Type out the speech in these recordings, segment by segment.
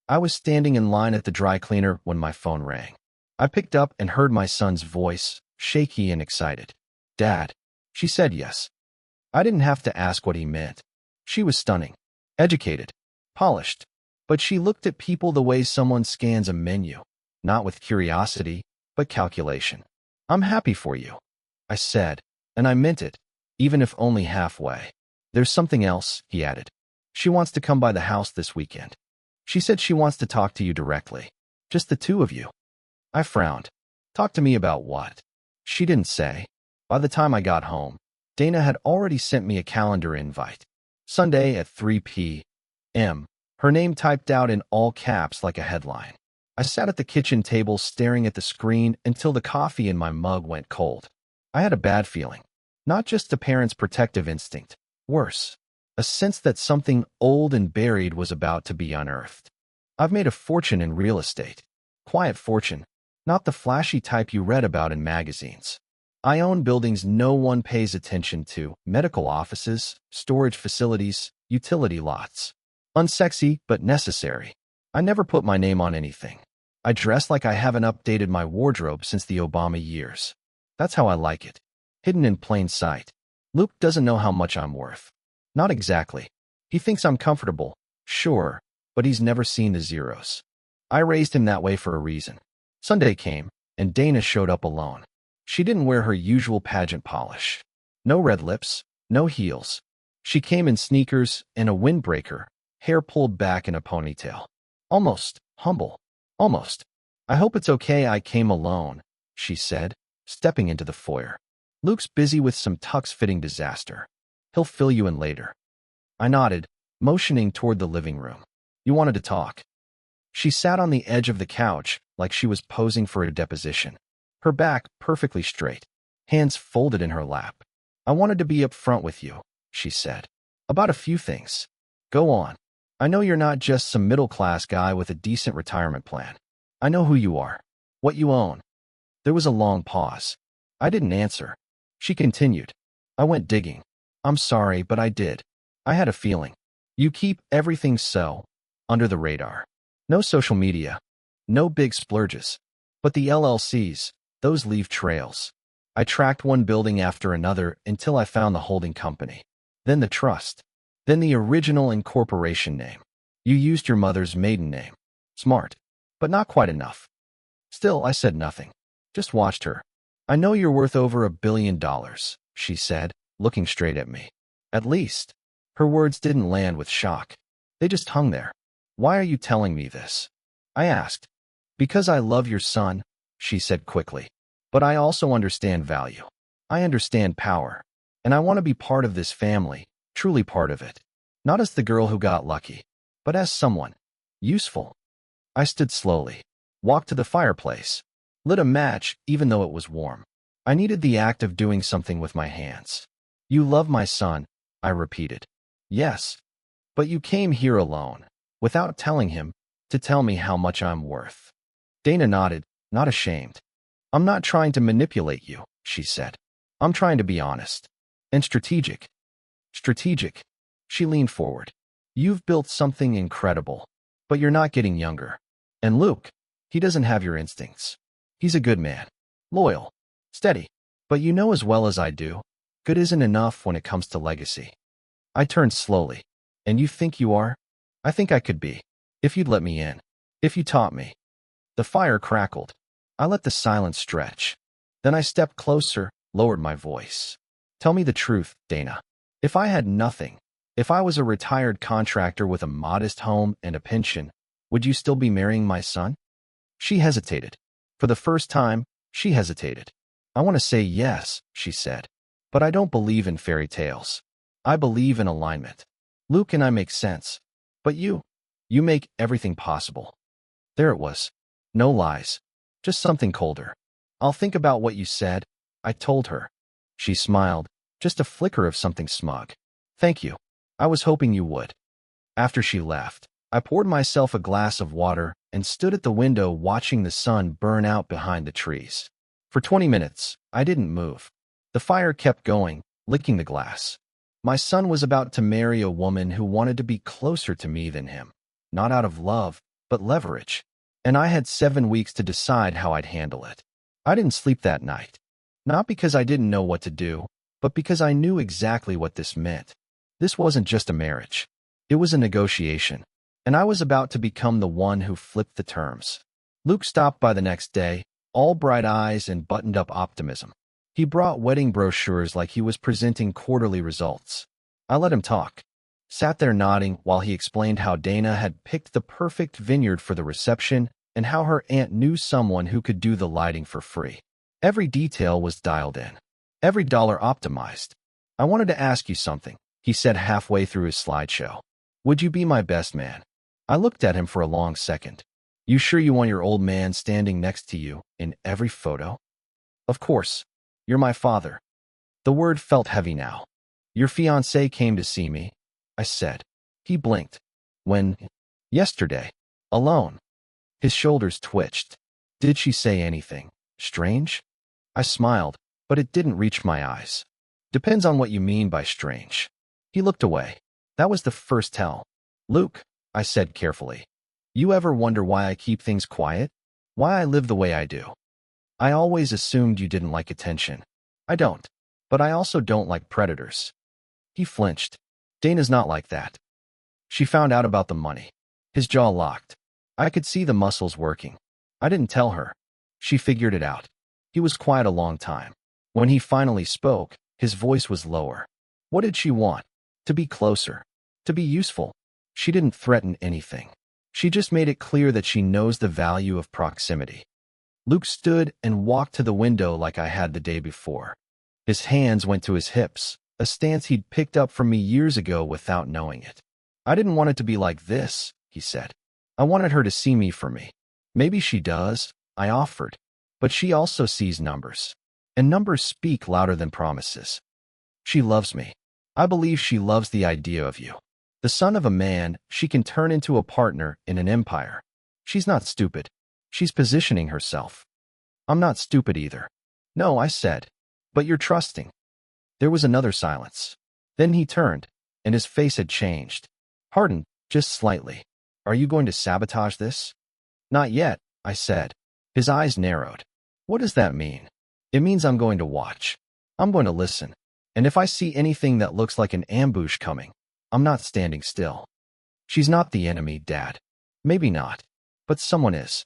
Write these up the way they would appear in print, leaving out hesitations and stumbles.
I was standing in line at the dry cleaner when my phone rang. I picked up and heard my son's voice, shaky and excited. "Dad." She said yes. I didn't have to ask what he meant. She was stunning, educated, polished, but she looked at people the way someone scans a menu, not with curiosity, but calculation. "I'm happy for you," I said, and I meant it, even if only halfway. "There's something else," he added. "She wants to come by the house this weekend. She said she wants to talk to you directly. Just the two of you." I frowned. "Talk to me about what?" She didn't say. By the time I got home, Dana had already sent me a calendar invite. Sunday at 3 p.m. Her name typed out in all caps like a headline. I sat at the kitchen table staring at the screen until the coffee in my mug went cold. I had a bad feeling. Not just a parent's protective instinct. Worse, a sense that something old and buried was about to be unearthed. I've made a fortune in real estate. Quiet fortune, not the flashy type you read about in magazines. I own buildings no one pays attention to, medical offices, storage facilities, utility lots. Unsexy, but necessary. I never put my name on anything. I dress like I haven't updated my wardrobe since the Obama years. That's how I like it. Hidden in plain sight. Luke doesn't know how much I'm worth. Not exactly. He thinks I'm comfortable, sure, but he's never seen the zeros. I raised him that way for a reason. Sunday came, and Dana showed up alone. She didn't wear her usual pageant polish. No red lips, no heels. She came in sneakers and a windbreaker, hair pulled back in a ponytail. Almost humble. Almost. "I hope it's okay I came alone," she said, stepping into the foyer. "Luke's busy with some tux-fitting disaster. He'll fill you in later." I nodded, motioning toward the living room. "You wanted to talk." She sat on the edge of the couch like she was posing for a deposition. Her back perfectly straight, hands folded in her lap. "I wanted to be upfront with you," she said. "About a few things." "Go on. I know you're not just some middle-class guy with a decent retirement plan. I know who you are. What you own." There was a long pause. I didn't answer. She continued. "I went digging. I'm sorry, but I did. I had a feeling. You keep everything so under the radar. No social media. No big splurges. But the LLCs, those leave trails. I tracked one building after another until I found the holding company. Then the trust. Then the original incorporation name. You used your mother's maiden name. Smart. But not quite enough." Still, I said nothing. Just watched her. "I know you're worth over $1 billion, she said, looking straight at me. "At least." Her words didn't land with shock. They just hung there. "Why are you telling me this?" I asked. "Because I love your son," she said quickly. "But I also understand value. I understand power. And I want to be part of this family, truly part of it. Not as the girl who got lucky, but as someone useful." I stood slowly, walked to the fireplace, lit a match even though it was warm. I needed the act of doing something with my hands. "You love my son," I repeated. "Yes. But you came here alone, without telling him, to tell me how much I'm worth." Dana nodded, not ashamed. "I'm not trying to manipulate you," she said. "I'm trying to be honest. And strategic." "Strategic." She leaned forward. "You've built something incredible, but you're not getting younger. And Luke, he doesn't have your instincts. He's a good man. Loyal. Steady. But you know as well as I do, good isn't enough when it comes to legacy." I turned slowly. "And you think you are?" "I think I could be. If you'd let me in. If you taught me." The fire crackled. I let the silence stretch. Then I stepped closer, lowered my voice. "Tell me the truth, Dana. If I had nothing, if I was a retired contractor with a modest home and a pension, would you still be marrying my son?" She hesitated. For the first time, she hesitated. "I want to say yes," she said. "But I don't believe in fairy tales. I believe in alignment. Luke and I make sense. But you make everything possible." There it was. No lies. Just something colder. "I'll think about what you said," I told her. She smiled, just a flicker of something smug. "Thank you. I was hoping you would." After she left, I poured myself a glass of water and stood at the window watching the sun burn out behind the trees. For 20 minutes, I didn't move. The fire kept going, licking the glass. My son was about to marry a woman who wanted to be closer to me than him. Not out of love, but leverage. And I had 7 weeks to decide how I'd handle it. I didn't sleep that night. Not because I didn't know what to do, but because I knew exactly what this meant. This wasn't just a marriage. It was a negotiation, and I was about to become the one who flipped the terms. Luke stopped by the next day, all bright eyes and buttoned-up optimism. He brought wedding brochures like he was presenting quarterly results. I let him talk. Sat there nodding while he explained how Dana had picked the perfect vineyard for the reception and how her aunt knew someone who could do the lighting for free. Every detail was dialed in. Every dollar optimized. I wanted to ask you something, he said halfway through his slideshow. Would you be my best man? I looked at him for a long second. You sure you want your old man standing next to you in every photo? Of course. You're my father. The word felt heavy now. Your fiancée came to see me, I said. He blinked. When? Yesterday. Alone. His shoulders twitched. Did she say anything strange? I smiled, but it didn't reach my eyes. Depends on what you mean by strange. He looked away. That was the first tell. Luke, I said carefully, you ever wonder why I keep things quiet? Why I live the way I do? I always assumed you didn't like attention. I don't. But I also don't like predators. He flinched. Dana's not like that. She found out about the money. His jaw locked. I could see the muscles working. I didn't tell her. She figured it out. He was quiet a long time. When he finally spoke, his voice was lower. What did she want? To be closer. To be useful. She didn't threaten anything. She just made it clear that she knows the value of proximity. Luke stood and walked to the window like I had the day before. His hands went to his hips, a stance he'd picked up from me years ago without knowing it. I didn't want it to be like this, he said. I wanted her to see me for me. Maybe she does, I offered. But she also sees numbers. And numbers speak louder than promises. She loves me. I believe she loves the idea of you. The son of a man, she can turn into a partner in an empire. She's not stupid. She's positioning herself. I'm not stupid either. No, I said. But you're trusting. There was another silence. Then he turned, and his face had changed. Hardened, just slightly. Are you going to sabotage this? Not yet, I said. His eyes narrowed. What does that mean? It means I'm going to watch. I'm going to listen. And if I see anything that looks like an ambush coming, I'm not standing still. She's not the enemy, Dad. Maybe not. But someone is.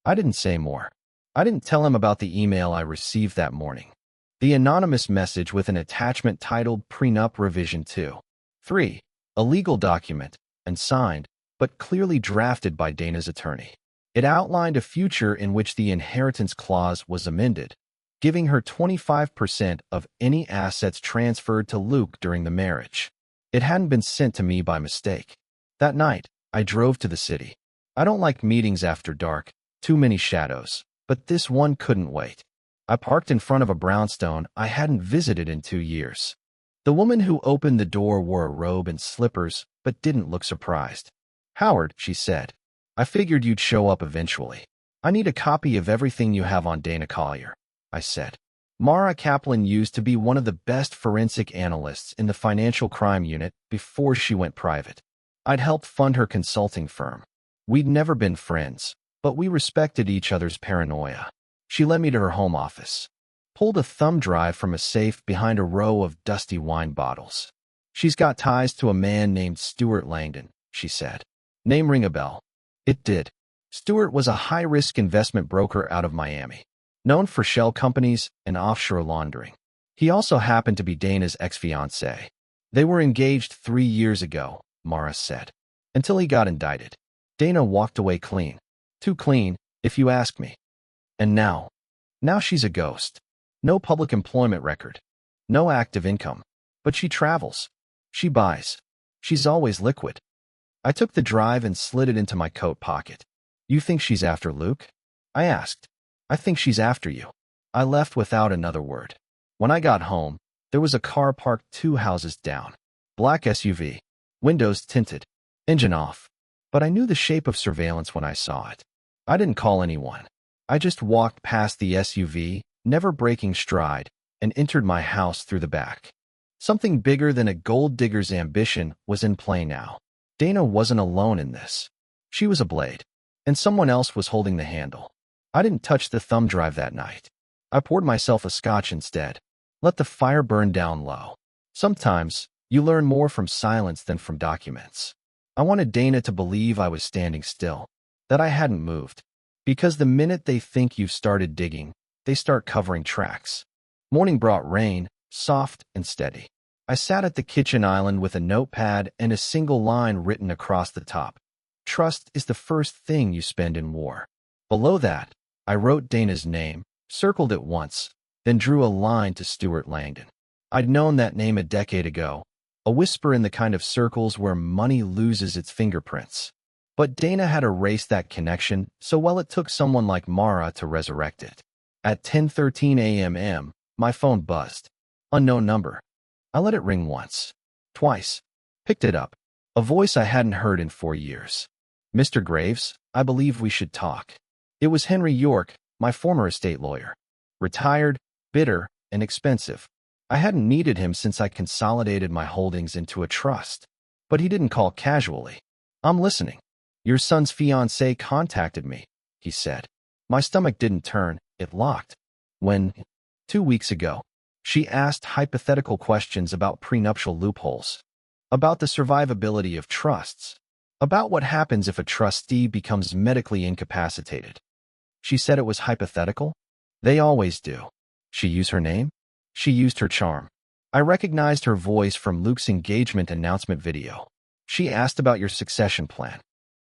I didn't say more. I didn't tell him about the email I received that morning. The anonymous message with an attachment titled Prenup Revision 2. 3. A legal document, and signed, but clearly drafted by Dana's attorney. It outlined a future in which the inheritance clause was amended, giving her 25% of any assets transferred to Luke during the marriage. It hadn't been sent to me by mistake. That night, I drove to the city. I don't like meetings after dark, too many shadows, but this one couldn't wait. I parked in front of a brownstone I hadn't visited in 2 years. The woman who opened the door wore a robe and slippers, but didn't look surprised. Howard, she said, I figured you'd show up eventually. I need a copy of everything you have on Dana Collier, I said. Mara Kaplan used to be one of the best forensic analysts in the financial crime unit before she went private. I'd helped fund her consulting firm. We'd never been friends, but we respected each other's paranoia. She led me to her home office. Pulled a thumb drive from a safe behind a row of dusty wine bottles. She's got ties to a man named Stuart Langdon, she said. Name ring a bell. It did. Stuart was a high-risk investment broker out of Miami, known for shell companies and offshore laundering. He also happened to be Dana's ex-fiancée. They were engaged 3 years ago, Mara said, until he got indicted. Dana walked away clean. Too clean, if you ask me. And now she's a ghost. No public employment record. No active income. But she travels. She buys. She's always liquid. I took the drive and slid it into my coat pocket. You think she's after Luke? I asked. I think she's after you. I left without another word. When I got home, there was a car parked 2 houses down. Black SUV. Windows tinted. Engine off. But I knew the shape of surveillance when I saw it. I didn't call anyone. I just walked past the SUV, never breaking stride, and entered my house through the back. Something bigger than a gold digger's ambition was in play now. Dana wasn't alone in this. She was a blade. and someone else was holding the handle. I didn't touch the thumb drive that night. I poured myself a scotch instead. Let the fire burn down low. Sometimes, you learn more from silence than from documents. I wanted Dana to believe I was standing still, that I hadn't moved. Because the minute they think you've started digging, they start covering tracks. Morning brought rain, soft and steady. I sat at the kitchen island with a notepad and a single line written across the top. Trust is the first thing you spend in war. Below that, I wrote Dana's name, circled it once, then drew a line to Stuart Langdon. I'd known that name a decade ago, a whisper in the kind of circles where money loses its fingerprints. But Dana had erased that connection, so well it took someone like Mara to resurrect it. At 10:13 a.m., my phone buzzed. Unknown number. I let it ring once. Twice. Picked it up. A voice I hadn't heard in 4 years. Mr. Graves, I believe we should talk. It was Henry York, my former estate lawyer. Retired, bitter, and expensive. I hadn't needed him since I consolidated my holdings into a trust. But he didn't call casually. I'm listening. Your son's fiancée contacted me, he said. My stomach didn't turn, it locked. When, 2 weeks ago, she asked hypothetical questions about prenuptial loopholes, about the survivability of trusts, about what happens if a trustee becomes medically incapacitated. She said it was hypothetical? They always do. She used her name? She used her charm. I recognized her voice from Luke's engagement announcement video. She asked about your succession plan.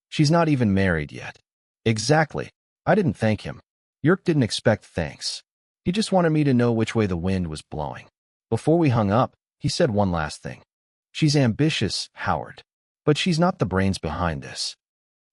She's not even married yet. Exactly. I didn't thank him. Yerk didn't expect thanks. He just wanted me to know which way the wind was blowing. Before we hung up, he said one last thing. She's ambitious, Howard. But she's not the brains behind this.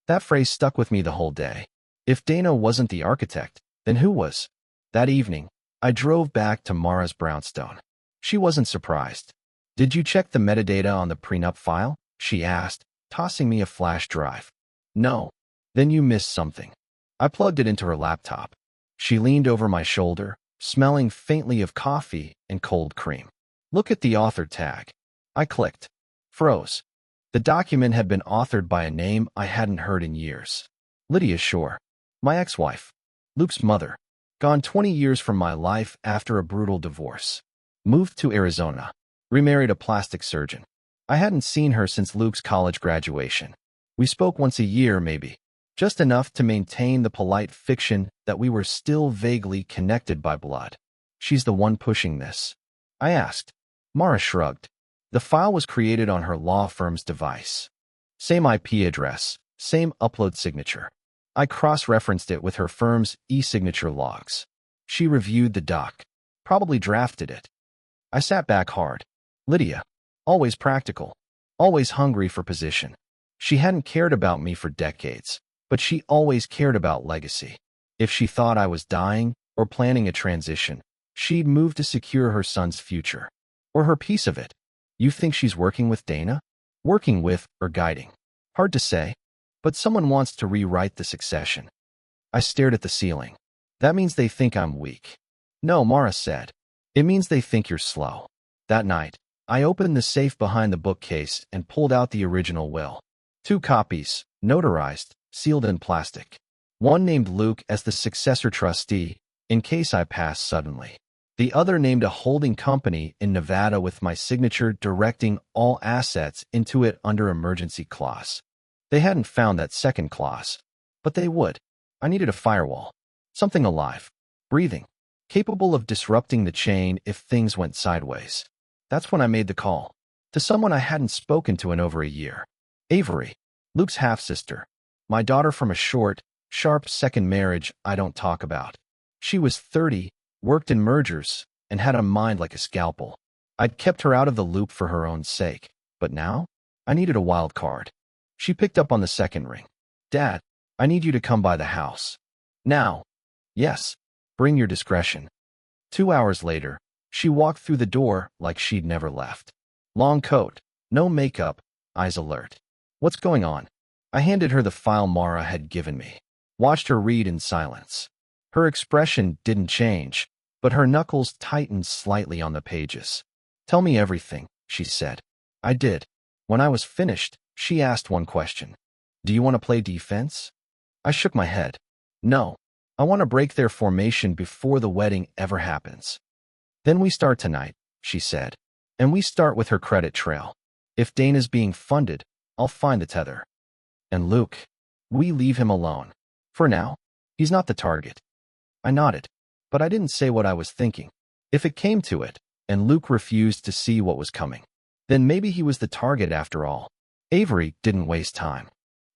That phrase stuck with me the whole day. If Dana wasn't the architect, then who was? That evening, I drove back to Mara's brownstone. She wasn't surprised. Did you check the metadata on the prenup file? She asked, tossing me a flash drive. No. Then you missed something. I plugged it into her laptop. She leaned over my shoulder, smelling faintly of coffee and cold cream. Look at the author tag. I clicked. Froze. The document had been authored by a name I hadn't heard in years. Lydia Shore. My ex-wife. Luke's mother. Gone 20 years from my life after a brutal divorce. Moved to Arizona. Remarried a plastic surgeon. I hadn't seen her since Luke's college graduation. We spoke once a year, maybe. Just enough to maintain the polite fiction that we were still vaguely connected by blood. She's the one pushing this. I asked. Mara shrugged. The file was created on her law firm's device. Same IP address, same upload signature. I cross-referenced it with her firm's e-signature logs. She reviewed the doc. Probably drafted it. I sat back hard. Lydia. Always practical. Always hungry for position. She hadn't cared about me for decades, but she always cared about legacy. If she thought I was dying or planning a transition, she'd move to secure her son's future. Or her piece of it. You think she's working with Dana? Working with or guiding? Hard to say. But someone wants to rewrite the succession. I stared at the ceiling. That means they think I'm weak. No, Mara said. It means they think you're slow. That night, I opened the safe behind the bookcase and pulled out the original will. 2 copies, notarized, sealed in plastic. One named Luke as the successor trustee, in case I passed suddenly. The other named a holding company in Nevada with my signature directing all assets into it under emergency clause. They hadn't found that second clause, but they would. I needed a firewall. Something alive, breathing, capable of disrupting the chain if things went sideways. That's when I made the call. To someone I hadn't spoken to in over a year. Avery, Luke's half-sister. My daughter from a short, sharp second marriage I don't talk about. She was 30, worked in mergers, and had a mind like a scalpel. I'd kept her out of the loop for her own sake, but now I needed a wild card. She picked up on the second ring. Dad, I need you to come by the house. Now. Yes. Bring your discretion. 2 hours later, she walked through the door like she'd never left. Long coat, no makeup, eyes alert. What's going on? I handed her the file Mara had given me. Watched her read in silence. Her expression didn't change, but her knuckles tightened slightly on the pages. Tell me everything, she said. I did. When I was finished, she asked one question. Do you want to play defense? I shook my head. No, I want to break their formation before the wedding ever happens. Then we start tonight, she said. And we start with her credit trail. If Dana's being funded, I'll find the tether. And Luke, we leave him alone. For now, he's not the target. I nodded, but I didn't say what I was thinking. If it came to it, and Luke refused to see what was coming, then maybe he was the target after all. Avery didn't waste time.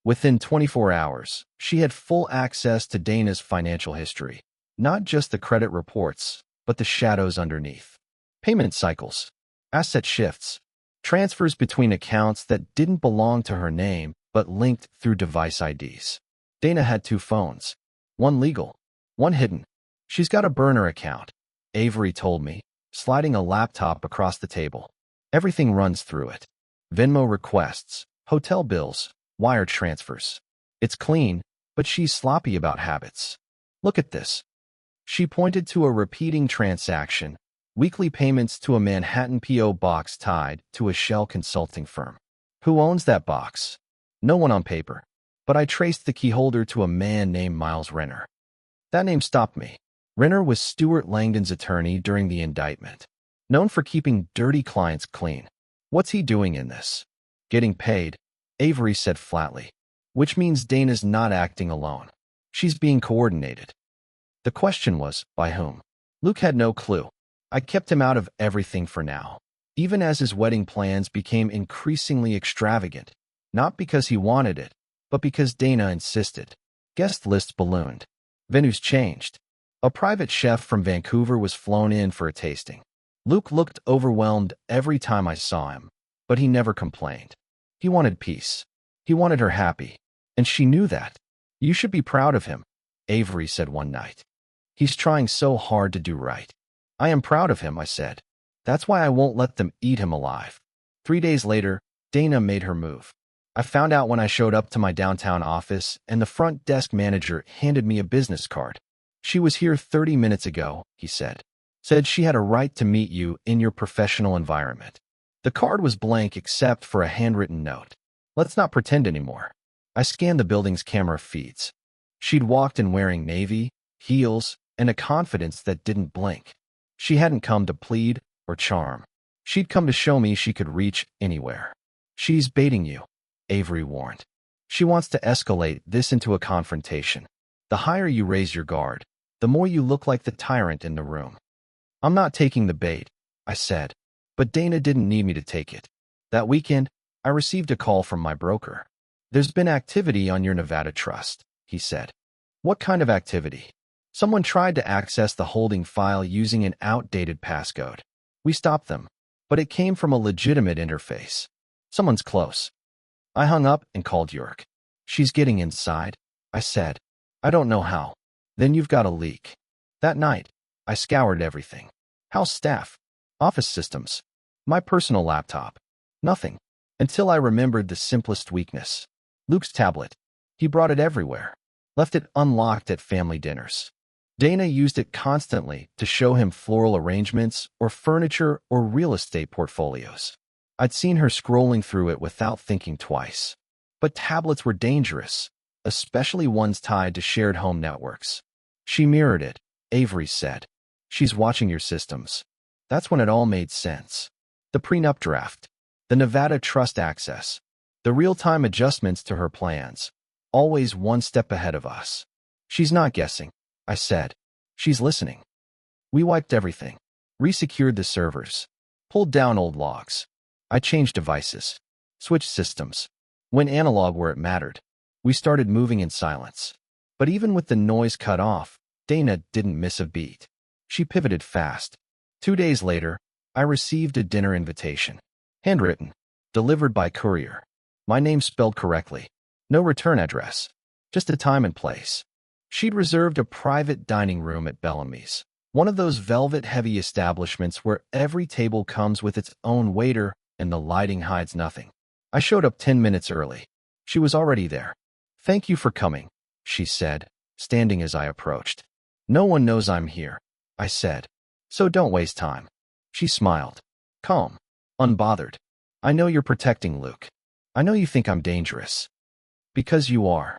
Within 24 hours, she had full access to Dana's financial history. Not just the credit reports, but the shadows underneath. Payment cycles, asset shifts, transfers between accounts that didn't belong to her name but linked through device IDs. Dana had 2 phones, one legal, one hidden. She's got a burner account, Avery told me, sliding a laptop across the table. Everything runs through it. Venmo requests, hotel bills, wire transfers. It's clean, but she's sloppy about habits. Look at this. She pointed to a repeating transaction, weekly payments to a Manhattan P.O. box tied to a shell consulting firm. Who owns that box? No one on paper, but I traced the keyholder to a man named Miles Renner. That name stopped me. Renner was Stuart Langdon's attorney during the indictment, known for keeping dirty clients clean. What's he doing in this? Getting paid, Avery said flatly, which means Dana's not acting alone. She's being coordinated. The question was, by whom? Luke had no clue. I kept him out of everything for now, even as his wedding plans became increasingly extravagant, not because he wanted it, but because Dana insisted. Guest lists ballooned. Venues changed. A private chef from Vancouver was flown in for a tasting. Luke looked overwhelmed every time I saw him, but he never complained. He wanted peace. He wanted her happy, and she knew that. You should be proud of him, Avery said one night. He's trying so hard to do right. I am proud of him, I said. That's why I won't let them eat him alive. 3 days later, Dana made her move. I found out when I showed up to my downtown office, and the front desk manager handed me a business card. She was here 30 minutes ago, he said. Said she had a right to meet you in your professional environment. The card was blank except for a handwritten note. Let's not pretend anymore. I scanned the building's camera feeds. She'd walked in wearing navy, heels, and a confidence that didn't blink. She hadn't come to plead or charm. She'd come to show me she could reach anywhere. She's baiting you, Avery warned. She wants to escalate this into a confrontation. The higher you raise your guard, the more you look like the tyrant in the room. I'm not taking the bait, I said, but Dana didn't need me to take it. That weekend, I received a call from my broker. There's been activity on your Nevada trust, he said. What kind of activity? Someone tried to access the holding file using an outdated passcode. We stopped them, but it came from a legitimate interface. Someone's close. I hung up and called York. She's getting inside, I said. I don't know how. Then you've got a leak. That night, I scoured everything. House staff, office systems, my personal laptop. Nothing. Until I remembered the simplest weakness. Luke's tablet. He brought it everywhere. Left it unlocked at family dinners. Dana used it constantly to show him floral arrangements or furniture or real estate portfolios. I'd seen her scrolling through it without thinking twice. But tablets were dangerous, especially ones tied to shared home networks. She mirrored it, Avery said. She's watching your systems. That's when it all made sense. The prenup draft, the Nevada trust access, the real-time adjustments to her plans, always one step ahead of us. She's not guessing, I said. She's listening. We wiped everything, resecured the servers, pulled down old logs. I changed devices, switched systems, went analog where it mattered. We started moving in silence. But even with the noise cut off, Dana didn't miss a beat. She pivoted fast. 2 days later, I received a dinner invitation. Handwritten, delivered by courier. My name spelled correctly. No return address. Just a time and place. She'd reserved a private dining room at Bellamy's, one of those velvet-heavy establishments where every table comes with its own waiter and the lighting hides nothing. I showed up 10 minutes early. She was already there. Thank you for coming, she said, standing as I approached. No one knows I'm here, I said, so don't waste time. She smiled. Calm. Unbothered. I know you're protecting Luke. I know you think I'm dangerous. Because you are.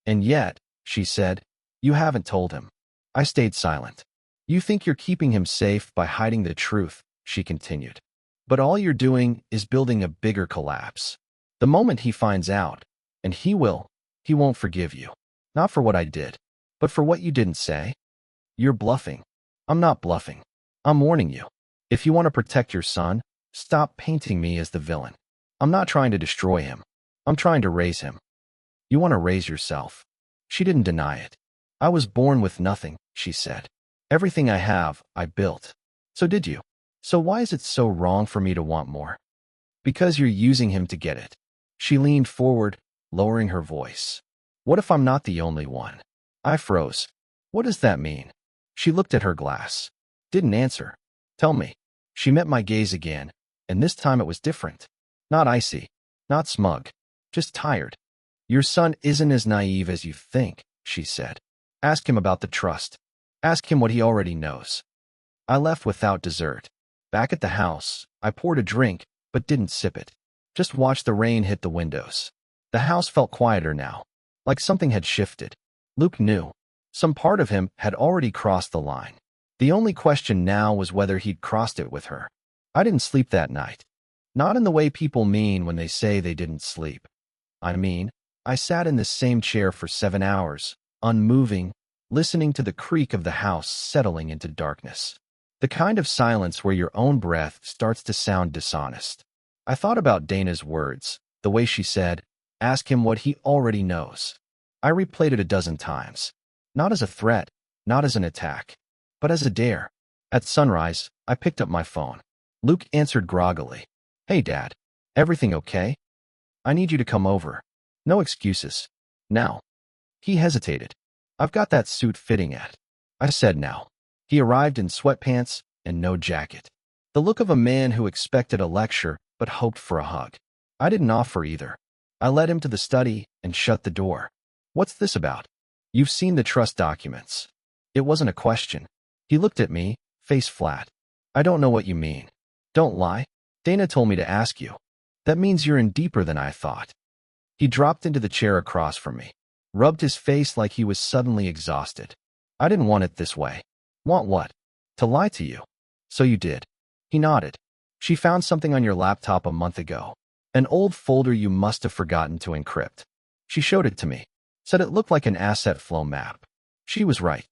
And yet, she said, you haven't told him. I stayed silent. You think you're keeping him safe by hiding the truth, she continued. But all you're doing is building a bigger collapse. The moment he finds out, and he won't forgive you. Not for what I did, but for what you didn't say. You're bluffing. I'm not bluffing. I'm warning you. If you want to protect your son, stop painting me as the villain. I'm not trying to destroy him. I'm trying to raise him. You want to raise yourself. She didn't deny it. I was born with nothing, she said. Everything I have, I built. So did you. So why is it so wrong for me to want more? Because you're using him to get it. She leaned forward, lowering her voice. What if I'm not the only one? I froze. What does that mean? She looked at her glass. Didn't answer. Tell me. She met my gaze again, and this time it was different. Not icy. Not smug. Just tired. Your son isn't as naive as you think, she said. Ask him about the trust. Ask him what he already knows. I left without dessert. Back at the house, I poured a drink, but didn't sip it. Just watched the rain hit the windows. The house felt quieter now, like something had shifted. Luke knew. Some part of him had already crossed the line. The only question now was whether he'd crossed it with her. I didn't sleep that night. Not in the way people mean when they say they didn't sleep. I mean, I sat in the same chair for 7 hours, unmoving, listening to the creak of the house settling into darkness. The kind of silence where your own breath starts to sound dishonest. I thought about Dana's words, the way she said, ask him what he already knows. I replayed it a dozen times. Not as a threat, not as an attack, but as a dare. At sunrise, I picked up my phone. Luke answered groggily. Hey, Dad. Everything okay? I need you to come over. No excuses. Now. He hesitated. I've got that suit fitting at. I said now. He arrived in sweatpants and no jacket. The look of a man who expected a lecture but hoped for a hug. I didn't offer either. I led him to the study and shut the door. What's this about? You've seen the trust documents. It wasn't a question. He looked at me, face flat. I don't know what you mean. Don't lie. Dana told me to ask you. That means you're in deeper than I thought. He dropped into the chair across from me, rubbed his face like he was suddenly exhausted. I didn't want it this way. Want what? To lie to you. So you did. He nodded. She found something on your laptop a month ago. An old folder you must have forgotten to encrypt. She showed it to me. Said it looked like an asset flow map. She was right.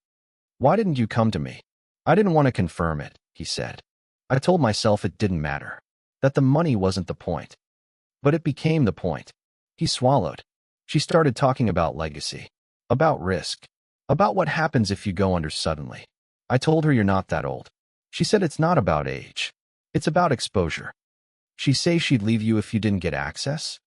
Why didn't you come to me? I didn't want to confirm it, he said. I told myself it didn't matter. That the money wasn't the point. But it became the point. He swallowed. She started talking about legacy. About risk. About what happens if you go under suddenly. I told her you're not that old. She said it's not about age. It's about exposure. She say she'd leave you if you didn't get access?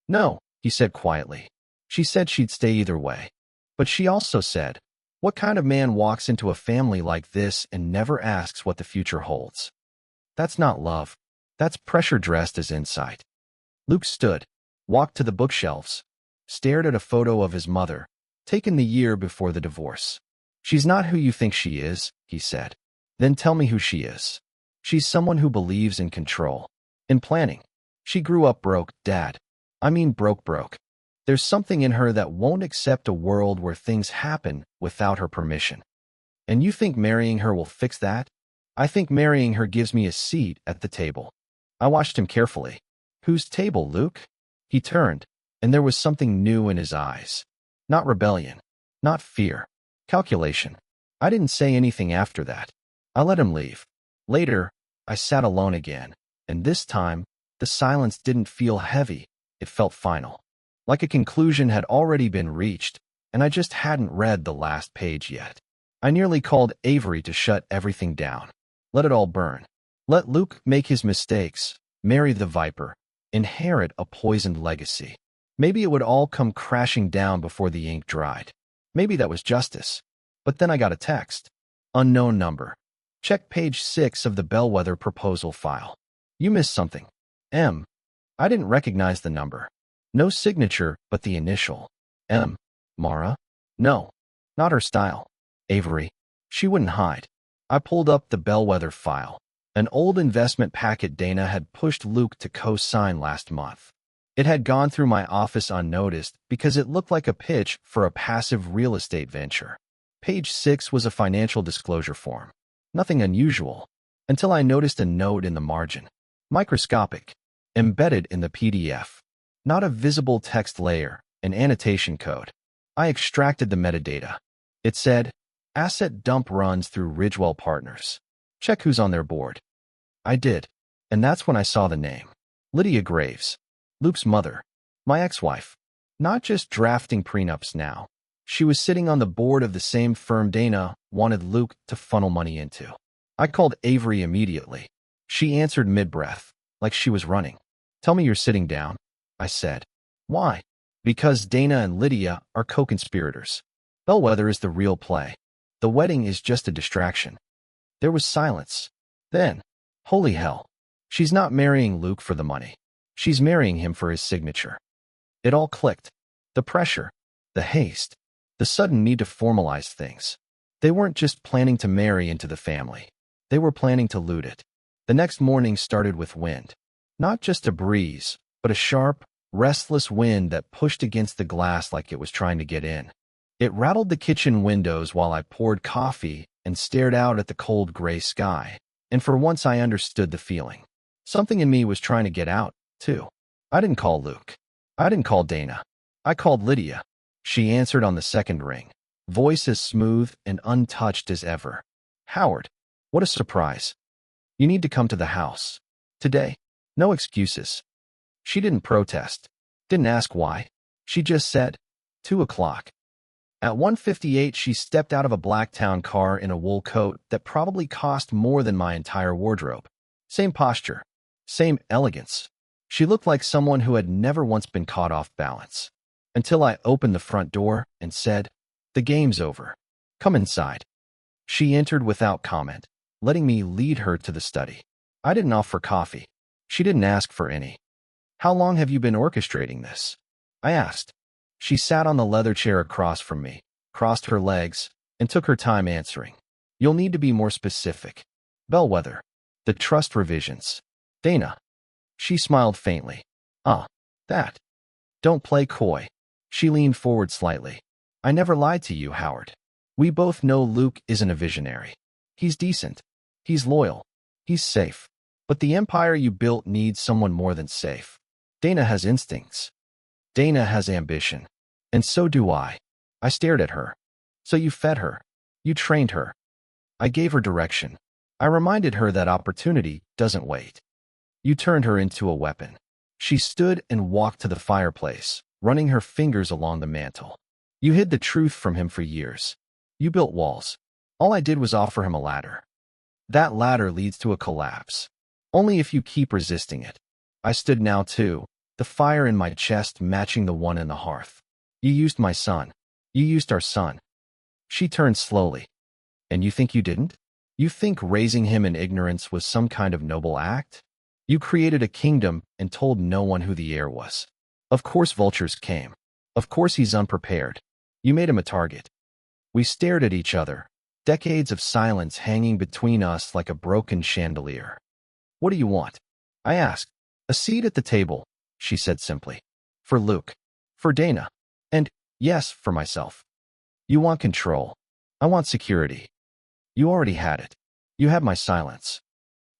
No, he said quietly. She said she'd stay either way. But she also said, what kind of man walks into a family like this and never asks what the future holds? That's not love. That's pressure dressed as insight. Luke stood, walked to the bookshelves, stared at a photo of his mother, taken the year before the divorce. She's not who you think she is, he said. Then tell me who she is. She's someone who believes in control. In planning. She grew up broke, Dad. I mean broke. There's something in her that won't accept a world where things happen without her permission. And you think marrying her will fix that? I think marrying her gives me a seat at the table. I watched him carefully. Whose table, Luke? He turned, and there was something new in his eyes. Not rebellion. Not fear. Calculation. I didn't say anything after that. I let him leave. Later, I sat alone again, and this time, the silence didn't feel heavy, it felt final. Like a conclusion had already been reached, and I just hadn't read the last page yet. I nearly called Avery to shut everything down. Let it all burn. Let Luke make his mistakes, marry the viper, inherit a poisoned legacy. Maybe it would all come crashing down before the ink dried. Maybe that was justice. But then I got a text. Unknown number. Check page 6 of the Bellwether proposal file. You missed something. M. I didn't recognize the number. No signature, but the initial. M. Mara? No. Not her style. Avery. She wouldn't hide. I pulled up the Bellwether file. An old investment packet Dana had pushed Luke to co-sign last month. It had gone through my office unnoticed because it looked like a pitch for a passive real estate venture. Page 6 was a financial disclosure form. Nothing unusual, until I noticed a note in the margin. Microscopic, embedded in the PDF. Not a visible text layer, an annotation code. I extracted the metadata. It said, asset dump runs through Ridgewell Partners. Check who's on their board. I did, and that's when I saw the name. Lydia Graves, Luke's mother, my ex-wife. Not just drafting prenups now. She was sitting on the board of the same firm Dana wanted Luke to funnel money into. I called Avery immediately. She answered mid-breath, like she was running. Tell me you're sitting down, I said. Why? Because Dana and Lydia are co-conspirators. Bellwether is the real play. The wedding is just a distraction. There was silence. Then, holy hell. She's not marrying Luke for the money. She's marrying him for his signature. It all clicked. The pressure, the haste, the sudden need to formalize things. They weren't just planning to marry into the family. They were planning to loot it. The next morning started with wind. Not just a breeze, but a sharp, restless wind that pushed against the glass like it was trying to get in. It rattled the kitchen windows while I poured coffee and stared out at the cold gray sky. And for once I understood the feeling. Something in me was trying to get out, too. I didn't call Luke. I didn't call Dana. I called Lydia. She answered on the second ring, voice as smooth and untouched as ever. Howard, what a surprise. You need to come to the house. Today. No excuses. She didn't protest. Didn't ask why. She just said, 2 o'clock. At 1:58, she stepped out of a Blacktown car in a wool coat that probably cost more than my entire wardrobe. Same posture. Same elegance. She looked like someone who had never once been caught off balance. Until I opened the front door and said, the game's over. Come inside. She entered without comment, letting me lead her to the study. I didn't offer coffee. She didn't ask for any. How long have you been orchestrating this? I asked. She sat on the leather chair across from me, crossed her legs, and took her time answering. You'll need to be more specific. Bellwether. The trust revisions. Dana. She smiled faintly. That. Don't play coy. She leaned forward slightly. I never lied to you, Howard. We both know Luke isn't a visionary. He's decent. He's loyal. He's safe. But the empire you built needs someone more than safe. Dana has instincts. Dana has ambition. And so do I. I stared at her. So you fed her. You trained her. I gave her direction. I reminded her that opportunity doesn't wait. You turned her into a weapon. She stood and walked to the fireplace, running her fingers along the mantel. You hid the truth from him for years. You built walls. All I did was offer him a ladder. That ladder leads to a collapse. Only if you keep resisting it. I stood now too, the fire in my chest matching the one in the hearth. You used my son. You used our son. She turned slowly. And you think you didn't? You think raising him in ignorance was some kind of noble act? You created a kingdom and told no one who the heir was. Of course vultures came. Of course he's unprepared. You made him a target. We stared at each other, decades of silence hanging between us like a broken chandelier. What do you want? I asked. A seat at the table, she said simply. For Luke. For Dana. And, yes, for myself. You want control. I want security. You already had it. You had my silence.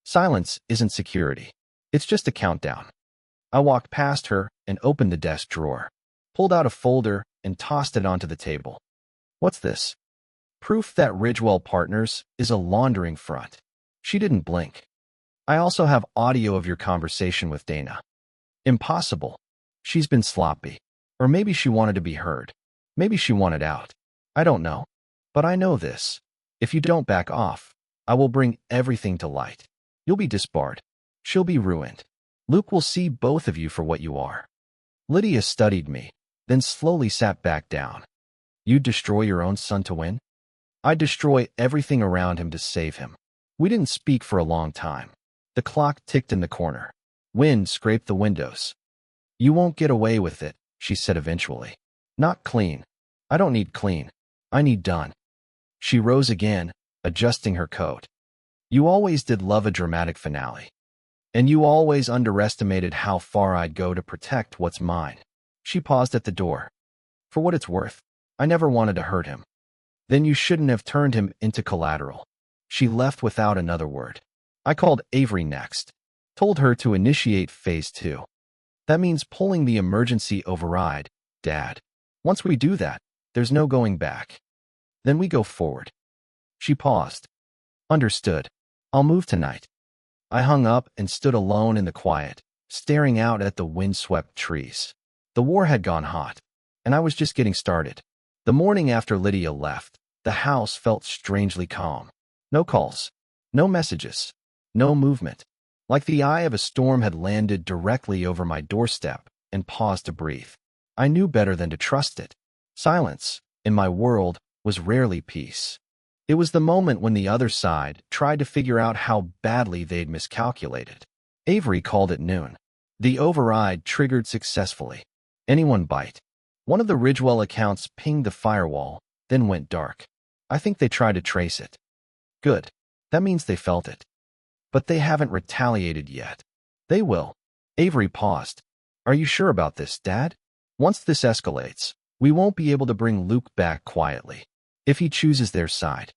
Silence isn't security. It's just a countdown. I walked past her and opened the desk drawer, pulled out a folder and tossed it onto the table. What's this? Proof that Ridgewell Partners is a laundering front. She didn't blink. I also have audio of your conversation with Dana. Impossible. She's been sloppy. Or maybe she wanted to be heard. Maybe she wanted out. I don't know. But I know this. If you don't back off, I will bring everything to light. You'll be disbarred. She'll be ruined. Luke will see both of you for what you are. Lydia studied me, then slowly sat back down. You'd destroy your own son to win? I'd destroy everything around him to save him. We didn't speak for a long time. The clock ticked in the corner. Wind scraped the windows. You won't get away with it, she said eventually. Not clean. I don't need clean. I need done. She rose again, adjusting her coat. You always did love a dramatic finale. And you always underestimated how far I'd go to protect what's mine. She paused at the door. For what it's worth, I never wanted to hurt him. Then you shouldn't have turned him into collateral. She left without another word. I called Avery next. Told her to initiate phase 2. That means pulling the emergency override, Dad. Once we do that, there's no going back. Then we go forward. She paused. Understood. I'll move tonight. I hung up and stood alone in the quiet, staring out at the windswept trees. The war had gone hot, and I was just getting started. The morning after Lydia left, the house felt strangely calm. No calls, no messages, no movement. Like the eye of a storm had landed directly over my doorstep and paused to breathe. I knew better than to trust it. Silence, in my world, was rarely peace. It was the moment when the other side tried to figure out how badly they'd miscalculated. Avery called at noon. The override triggered successfully. Anyone bite? One of the Ridgewell accounts pinged the firewall, then went dark. I think they tried to trace it. Good. That means they felt it. But they haven't retaliated yet. They will. Avery paused. Are you sure about this, Dad? Once this escalates, we won't be able to bring Luke back quietly. If he chooses their side,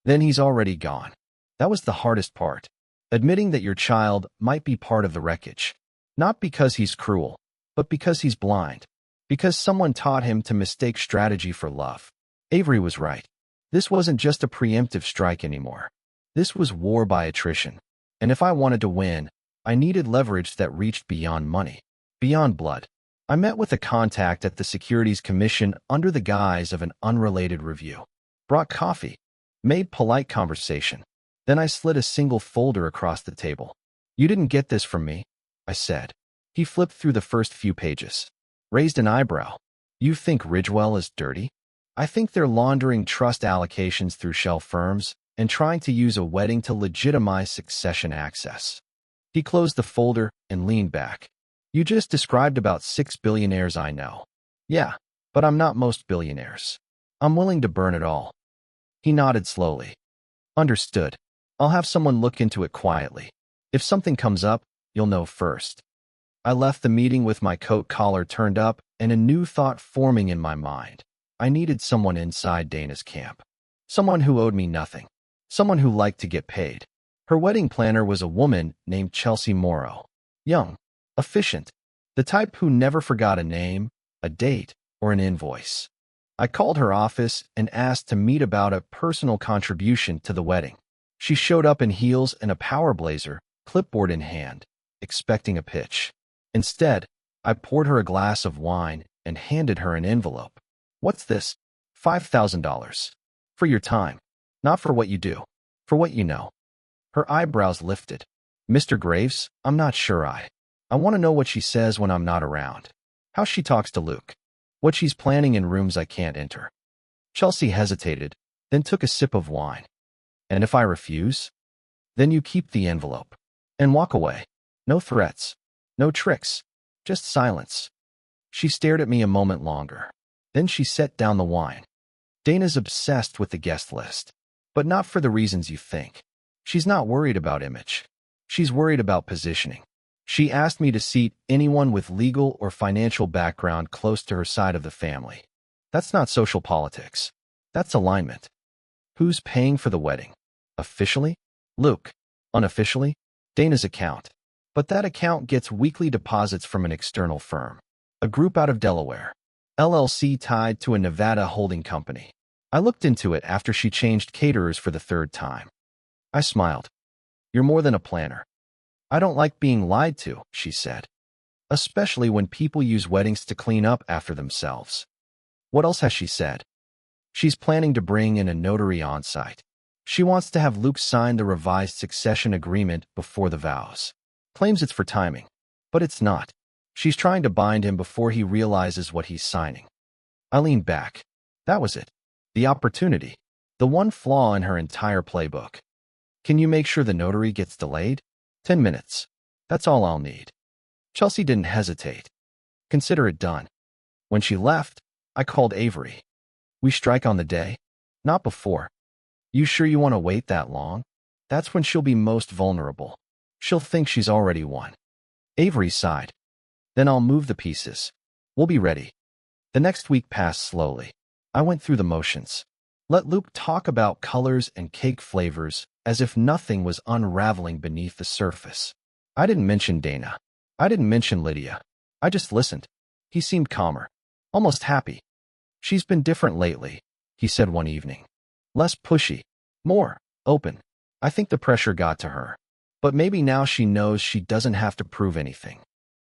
then he's already gone. That was the hardest part. Admitting that your child might be part of the wreckage. Not because he's cruel, but because he's blind. Because someone taught him to mistake strategy for love. Avery was right. This wasn't just a preemptive strike anymore. This was war by attrition. And if I wanted to win, I needed leverage that reached beyond money, beyond blood. I met with a contact at the Securities Commission under the guise of an unrelated review. Brought coffee. Made polite conversation. Then I slid a single folder across the table. You didn't get this from me, I said. He flipped through the first few pages. Raised an eyebrow. You think Ridgewell is dirty? I think they're laundering trust allocations through shell firms and trying to use a wedding to legitimize succession access. He closed the folder and leaned back. You just described about 6 billionaires I know. Yeah, but I'm not most billionaires. I'm willing to burn it all. He nodded slowly. Understood. I'll have someone look into it quietly. If something comes up, you'll know first. I left the meeting with my coat collar turned up and a new thought forming in my mind. I needed someone inside Dana's camp. Someone who owed me nothing. Someone who liked to get paid. Her wedding planner was a woman named Chelsea Morrow. Young. Efficient. The type who never forgot a name, a date, or an invoice. I called her office and asked to meet about a personal contribution to the wedding. She showed up in heels and a power blazer, clipboard in hand, expecting a pitch. Instead, I poured her a glass of wine and handed her an envelope. What's this? $5,000. For your time. Not for what you do. For what you know. Her eyebrows lifted. Mr. Graves, I'm not sure I want to know what she says when I'm not around. How she talks to Luke. What she's planning in rooms I can't enter. Chelsea hesitated, then took a sip of wine. And if I refuse? Then you keep the envelope. And walk away. No threats. No tricks. Just silence. She stared at me a moment longer. Then she set down the wine. Dana's obsessed with the guest list. But not for the reasons you think. She's not worried about image. She's worried about positioning. She asked me to seat anyone with legal or financial background close to her side of the family. That's not social politics. That's alignment. Who's paying for the wedding? Officially? Luke. Unofficially? Dana's account. But that account gets weekly deposits from an external firm. A group out of Delaware. LLC tied to a Nevada holding company. I looked into it after she changed caterers for the 3rd time. I smiled. You're more than a planner. I don't like being lied to, she said. Especially when people use weddings to clean up after themselves. What else has she said? She's planning to bring in a notary on site. She wants to have Luke sign the revised succession agreement before the vows. Claims it's for timing. But it's not. She's trying to bind him before he realizes what he's signing. I leaned back. That was it. The opportunity. The one flaw in her entire playbook. Can you make sure the notary gets delayed? 10 minutes. That's all I'll need. Chelsea didn't hesitate. Consider it done. When she left, I called Avery. We strike on the day? Not before. You sure you want to wait that long? That's when she'll be most vulnerable. She'll think she's already won. Avery sighed. Then I'll move the pieces. We'll be ready. The next week passed slowly. I went through the motions. Let Luke talk about colors and cake flavors as if nothing was unraveling beneath the surface. I didn't mention Dana. I didn't mention Lydia. I just listened. He seemed calmer, almost happy. She's been different lately, he said one evening. Less pushy, more open. I think the pressure got to her. But maybe now she knows she doesn't have to prove anything.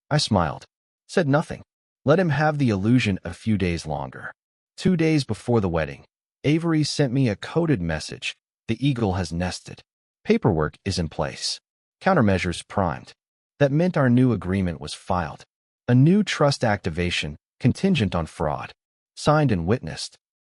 I smiled, said nothing. Let him have the illusion a few days longer. 2 days before the wedding, Avery sent me a coded message. The eagle has nested. Paperwork is in place. Countermeasures primed. That meant our new agreement was filed. A new trust activation, contingent on fraud. Signed and witnessed.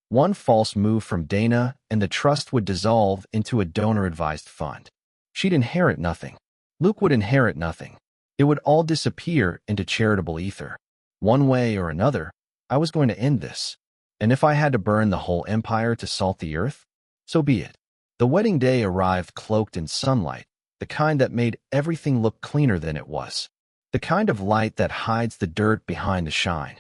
One false move from Dana and the trust would dissolve into a donor-advised fund. She'd inherit nothing. Luke would inherit nothing. It would all disappear into charitable ether. One way or another, I was going to end this. And if I had to burn the whole empire to salt the earth, so be it. The wedding day arrived cloaked in sunlight, the kind that made everything look cleaner than it was. The kind of light that hides the dirt behind the shine.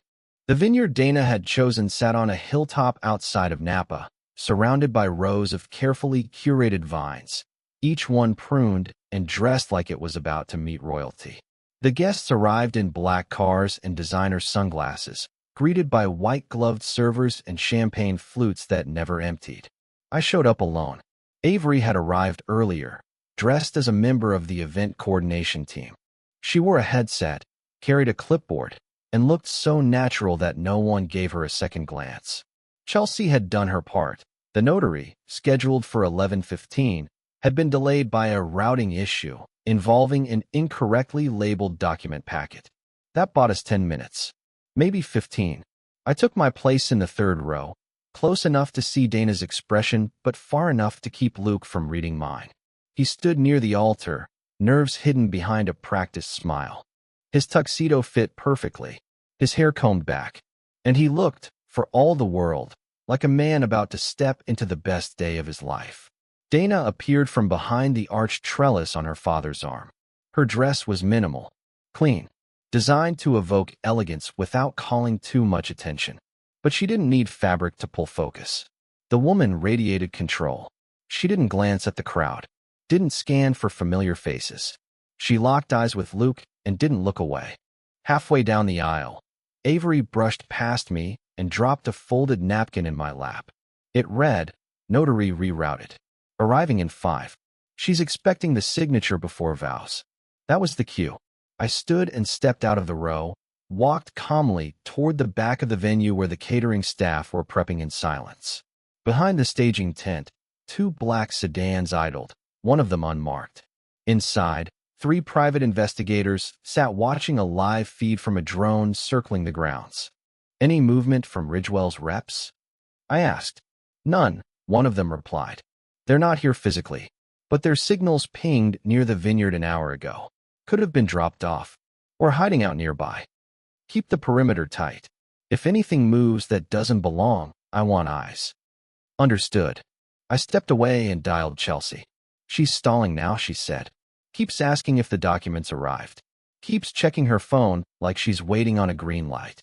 The vineyard Dana had chosen sat on a hilltop outside of Napa, surrounded by rows of carefully curated vines, each one pruned and dressed like it was about to meet royalty. The guests arrived in black cars and designer sunglasses, greeted by white-gloved servers and champagne flutes that never emptied. I showed up alone. Avery had arrived earlier, dressed as a member of the event coordination team. She wore a headset, carried a clipboard, and looked so natural that no one gave her a second glance. Chelsea had done her part. The notary, scheduled for 11:15, had been delayed by a routing issue involving an incorrectly labeled document packet. That bought us 10 minutes, maybe 15. I took my place in the third row, close enough to see Dana's expression, but far enough to keep Luke from reading mine. He stood near the altar, nerves hidden behind a practiced smile. His tuxedo fit perfectly, his hair combed back, and he looked, for all the world, like a man about to step into the best day of his life. Dana appeared from behind the arched trellis on her father's arm. Her dress was minimal, clean, designed to evoke elegance without calling too much attention. But she didn't need fabric to pull focus. The woman radiated control. She didn't glance at the crowd, didn't scan for familiar faces. She locked eyes with Luke and didn't look away. Halfway down the aisle, Avery brushed past me and dropped a folded napkin in my lap. It read, "Notary rerouted. Arriving in 5. She's expecting the signature before vows." That was the cue. I stood and stepped out of the row, walked calmly toward the back of the venue where the catering staff were prepping in silence. Behind the staging tent, 2 black sedans idled, one of them unmarked. Inside, 3 private investigators sat watching a live feed from a drone circling the grounds. "Any movement from Ridgewell's reps?" I asked. "None," one of them replied. "They're not here physically, but their signals pinged near the vineyard an hour ago. Could have been dropped off, or hiding out nearby. Keep the perimeter tight. If anything moves that doesn't belong, I want eyes." Understood. I stepped away and dialed Chelsea. "She's stalling now," she said. "Keeps asking if the documents arrived. Keeps checking her phone like she's waiting on a green light.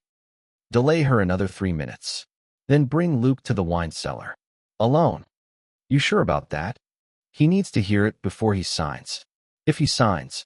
Delay her another 3 minutes. Then bring Luke to the wine cellar. Alone." "You sure about that?" "He needs to hear it before he signs." "If he signs."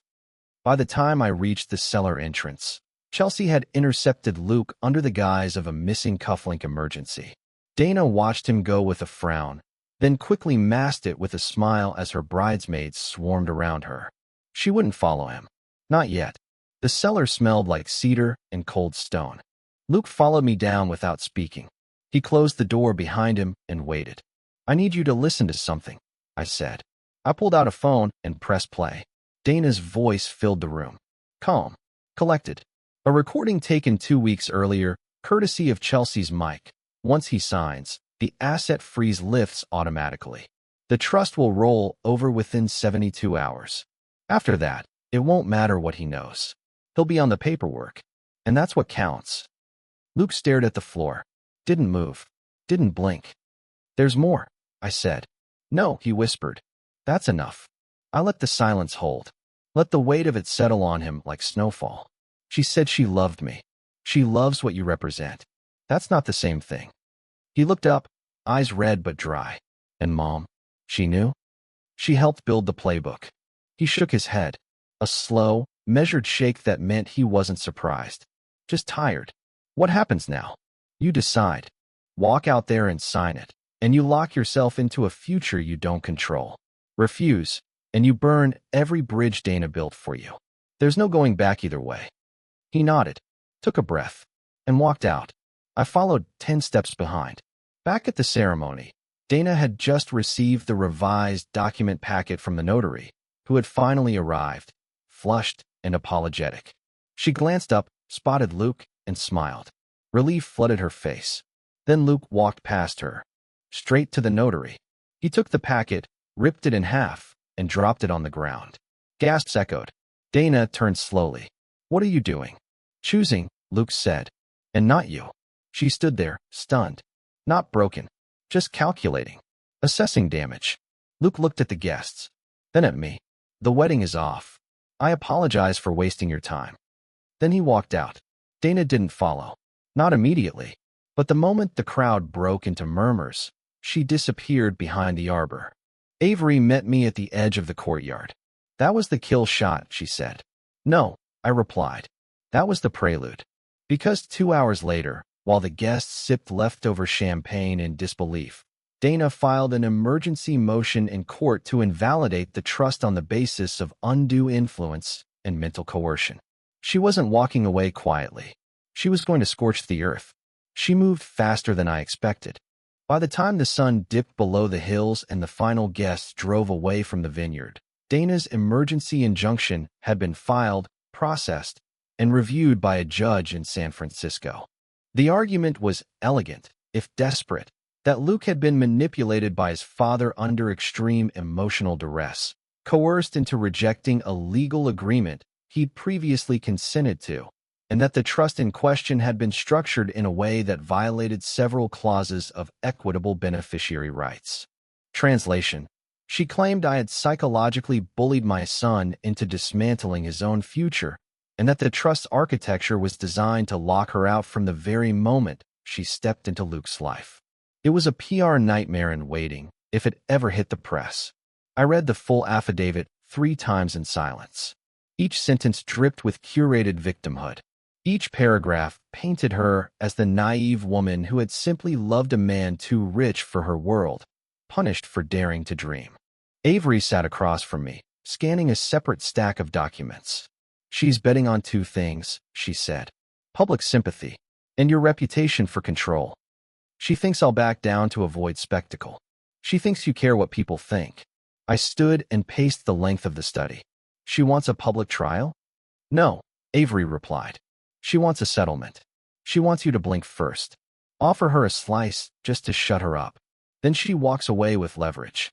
By the time I reached the cellar entrance, Chelsea had intercepted Luke under the guise of a missing cufflink emergency. Dana watched him go with a frown, then quickly masked it with a smile as her bridesmaids swarmed around her. She wouldn't follow him. Not yet. The cellar smelled like cedar and cold stone. Luke followed me down without speaking. He closed the door behind him and waited. "I need you to listen to something," I said. I pulled out a phone and pressed play. Dana's voice filled the room. Calm. Collected. A recording taken 2 weeks earlier, courtesy of Chelsea's mic. Once he signs, the asset freeze lifts automatically. The trust will roll over within 72 hours. After that, it won't matter what he knows. He'll be on the paperwork. And that's what counts. Luke stared at the floor. Didn't move. Didn't blink. "There's more," I said. "No," he whispered. "That's enough." I let the silence hold. Let the weight of it settle on him like snowfall. She said she loved me. She loves what you represent. That's not the same thing. He looked up, eyes red but dry. And Mom? She knew? She helped build the playbook. He shook his head. A slow, measured shake that meant he wasn't surprised. Just tired. What happens now? You decide. Walk out there and sign it. And you lock yourself into a future you don't control. Refuse, and you burn every bridge Dana built for you. There's no going back either way. He nodded, took a breath, and walked out. I followed 10 steps behind. Back at the ceremony, Dana had just received the revised document packet from the notary, who had finally arrived, flushed and apologetic. She glanced up, spotted Luke, and smiled. Relief flooded her face. Then Luke walked past her, straight to the notary. He took the packet, ripped it in half, and dropped it on the ground. Gasps echoed. Dana turned slowly. What are you doing? Choosing, Luke said. And not you. She stood there, stunned. Not broken. Just calculating. Assessing damage. Luke looked at the guests. Then at me. The wedding is off. I apologize for wasting your time. Then he walked out. Dana didn't follow. Not immediately. But the moment the crowd broke into murmurs, she disappeared behind the arbor. Avery met me at the edge of the courtyard. That was the kill shot, she said. No, I replied. That was the prelude. Because 2 hours later, while the guests sipped leftover champagne in disbelief, Dana filed an emergency motion in court to invalidate the trust on the basis of undue influence and mental coercion. She wasn't walking away quietly. She was going to scorch the earth. She moved faster than I expected. By the time the sun dipped below the hills and the final guests drove away from the vineyard, Dana's emergency injunction had been filed, processed, and reviewed by a judge in San Francisco. The argument was elegant, if desperate, that Luke had been manipulated by his father under extreme emotional duress, coerced into rejecting a legal agreement he'd previously consented to, and that the trust in question had been structured in a way that violated several clauses of equitable beneficiary rights. Translation: she claimed I had psychologically bullied my son into dismantling his own future, and that the trust's architecture was designed to lock her out from the very moment she stepped into Luke's life. It was a PR nightmare in waiting, if it ever hit the press. I read the full affidavit 3 times in silence. Each sentence dripped with curated victimhood. Each paragraph painted her as the naive woman who had simply loved a man too rich for her world, punished for daring to dream. Avery sat across from me, scanning a separate stack of documents. She's betting on 2 things, she said. Public sympathy, and your reputation for control. She thinks I'll back down to avoid spectacle. She thinks you care what people think. I stood and paced the length of the study. She wants a public trial? No, Avery replied. She wants a settlement. She wants you to blink first. Offer her a slice just to shut her up. Then she walks away with leverage.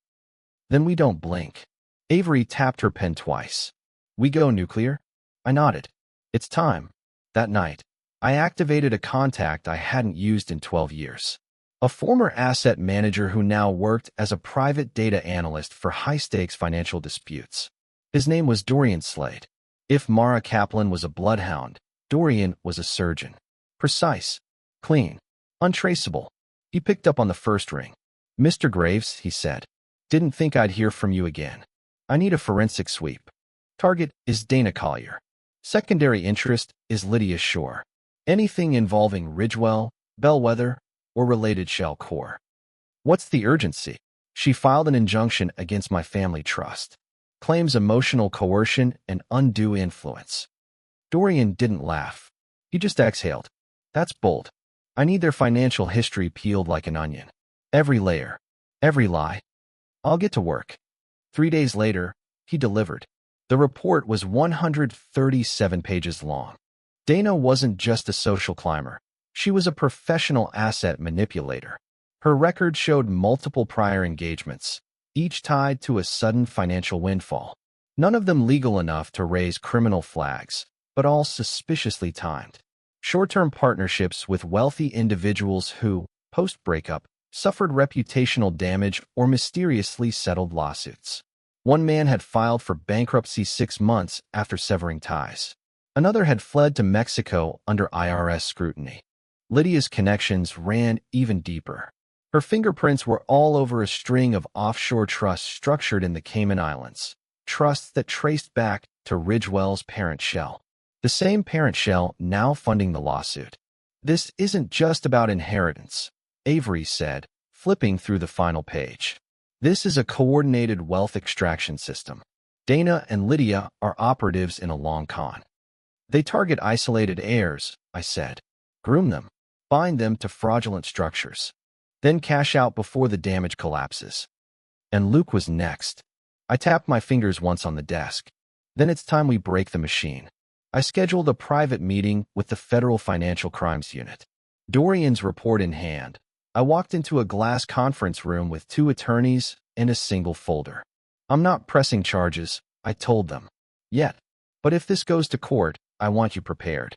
Then we don't blink. Avery tapped her pen twice. We go nuclear? I nodded. It's time. That night, I activated a contact I hadn't used in 12 years. A former asset manager who now worked as a private data analyst for high-stakes financial disputes. His name was Dorian Slade. If Mara Kaplan was a bloodhound, Dorian was a surgeon. Precise, clean, untraceable. He picked up on the first ring. Mr. Graves, he said, didn't think I'd hear from you again. I need a forensic sweep. Target is Dana Collier. Secondary interest is Lydia Shore. Anything involving Ridgewell, Bellwether, or related shell core. What's the urgency? She filed an injunction against my family trust. Claims emotional coercion and undue influence. Dorian didn't laugh. He just exhaled. That's bold. I need their financial history peeled like an onion. Every layer. Every lie. I'll get to work. 3 days later, he delivered. The report was 137 pages long. Dana wasn't just a social climber. She was a professional asset manipulator. Her record showed multiple prior engagements, each tied to a sudden financial windfall. None of them legal enough to raise criminal flags, but all suspiciously timed. Short-term partnerships with wealthy individuals who, post-breakup, suffered reputational damage or mysteriously settled lawsuits. One man had filed for bankruptcy 6 months after severing ties. Another had fled to Mexico under IRS scrutiny. Lydia's connections ran even deeper. Her fingerprints were all over a string of offshore trusts structured in the Cayman Islands, trusts that traced back to Ridgewell's parent shell. The same parent shell now funding the lawsuit. This isn't just about inheritance, Avery said, flipping through the final page. This is a coordinated wealth extraction system. Dana and Lydia are operatives in a long con. They target isolated heirs, I said. Groom them, bind them to fraudulent structures, then cash out before the damage collapses. And Luke was next. I tapped my fingers once on the desk. Then it's time we break the machine. I scheduled a private meeting with the Federal Financial Crimes Unit. Dorian's report in hand, I walked into a glass conference room with 2 attorneys and a single folder. I'm not pressing charges, I told them. Yet. But if this goes to court, I want you prepared.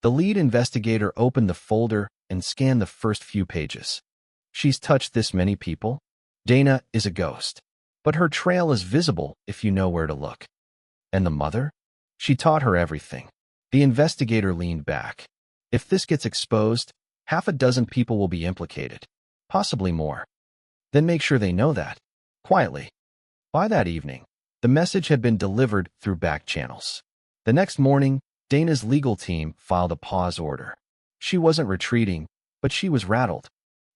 The lead investigator opened the folder and scanned the first few pages. She's touched this many people. Dana is a ghost. But her trail is visible if you know where to look. And the mother? She taught her everything. The investigator leaned back. If this gets exposed, 6 people will be implicated. Possibly more. Then make sure they know that. Quietly. By that evening, the message had been delivered through back channels. The next morning, Dana's legal team filed a pause order. She wasn't retreating, but she was rattled.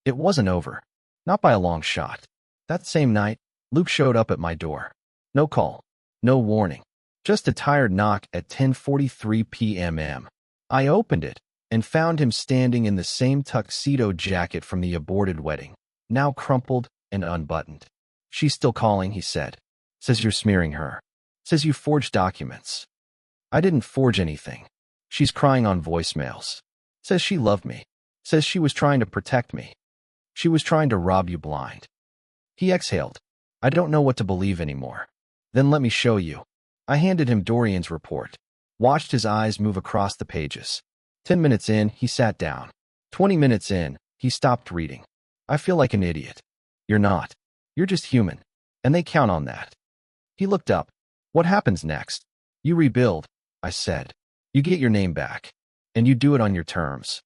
It wasn't over. Not by a long shot. That same night, Luke showed up at my door. No call. No warning. Just a tired knock at 10:43 p.m. I opened it and found him standing in the same tuxedo jacket from the aborted wedding, now crumpled and unbuttoned. She's still calling, he said. Says you're smearing her. Says you forged documents. I didn't forge anything. She's crying on voicemails. Says she loved me. Says she was trying to protect me. She was trying to rob you blind. He exhaled. I don't know what to believe anymore. Then let me show you. I handed him Dorian's report. Watched his eyes move across the pages. 10 minutes in, he sat down. 20 minutes in, he stopped reading. I feel like an idiot. You're not. You're just human. And they count on that. He looked up. What happens next? You rebuild, I said. You get your name back. And you do it on your terms.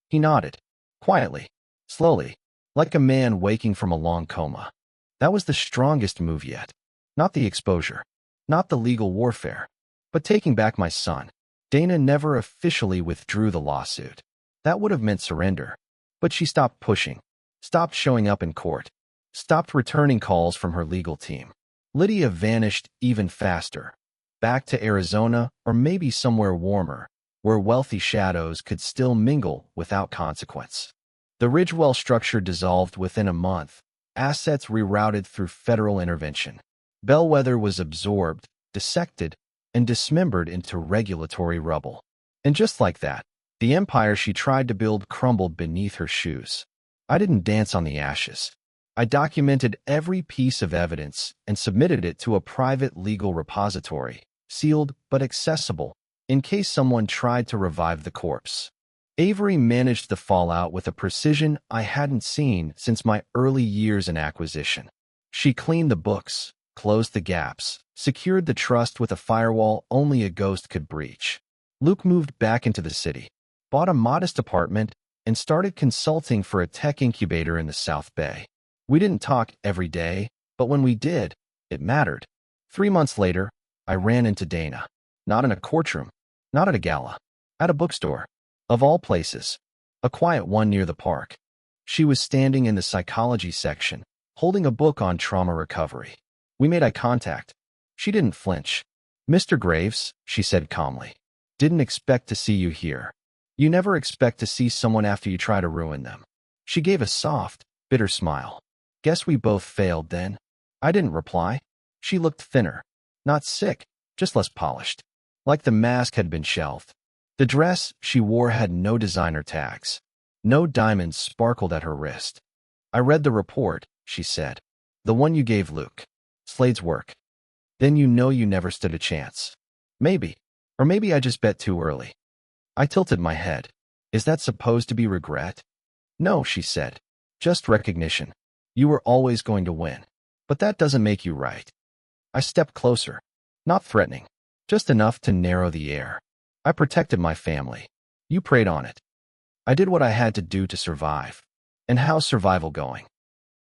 He nodded. Quietly. Slowly. Like a man waking from a long coma. That was the strongest move yet. Not the exposure. Not the legal warfare. But taking back my son. Dana never officially withdrew the lawsuit. That would have meant surrender. But she stopped pushing. Stopped showing up in court. Stopped returning calls from her legal team. Lydia vanished even faster. Back to Arizona or maybe somewhere warmer, where wealthy shadows could still mingle without consequence. The Ridgewell structure dissolved within a month. Assets rerouted through federal intervention. Bellwether was absorbed, dissected, and dismembered into regulatory rubble. And just like that, the empire she tried to build crumbled beneath her shoes. I didn't dance on the ashes. I documented every piece of evidence and submitted it to a private legal repository, sealed but accessible, in case someone tried to revive the corpse. Avery managed the fallout with a precision I hadn't seen since my early years in acquisition. She cleaned the books, closed the gaps, secured the trust with a firewall only a ghost could breach. Luke moved back into the city, bought a modest apartment, and started consulting for a tech incubator in the South Bay. We didn't talk every day, but when we did, it mattered. 3 months later, I ran into Dana. Not in a courtroom, not at a gala, at a bookstore. Of all places, a quiet one near the park. She was standing in the psychology section, holding a book on trauma recovery. We made eye contact. She didn't flinch. Mr. Graves, she said calmly, didn't expect to see you here. You never expect to see someone after you try to ruin them. She gave a soft, bitter smile. Guess we both failed then. I didn't reply. She looked thinner. Not sick, just less polished. Like the mask had been shelved. The dress she wore had no designer tags. No diamonds sparkled at her wrist. I read the report, she said. The one you gave Luke. Slade's work. Then you know you never stood a chance. Maybe. Or maybe I just bet too early. I tilted my head. Is that supposed to be regret? No, she said. Just recognition. You were always going to win. But that doesn't make you right. I stepped closer. Not threatening, just enough to narrow the air. I protected my family. You preyed on it. I did what I had to do to survive. And how's survival going?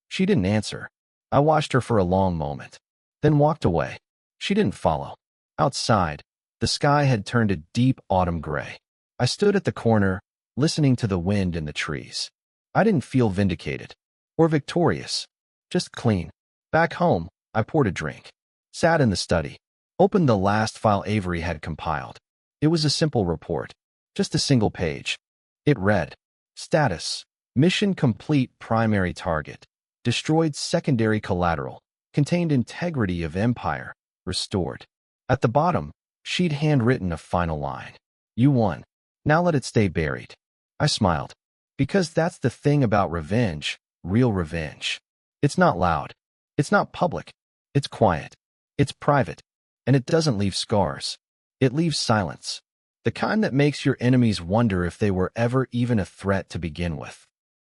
She didn't answer. I watched her for a long moment, then walked away. She didn't follow. Outside, the sky had turned a deep autumn gray. I stood at the corner, listening to the wind in the trees. I didn't feel vindicated or victorious, just clean. Back home, I poured a drink, sat in the study, opened the last file Avery had compiled. It was a simple report, just a single page. It read, Status, mission complete, primary target, destroyed secondary collateral, contained integrity of empire, restored. At the bottom, she'd handwritten a final line. You won. Now let it stay buried. I smiled. Because that's the thing about revenge, real revenge. It's not loud. It's not public. It's quiet. It's private. And it doesn't leave scars. It leaves silence. The kind that makes your enemies wonder if they were ever even a threat to begin with.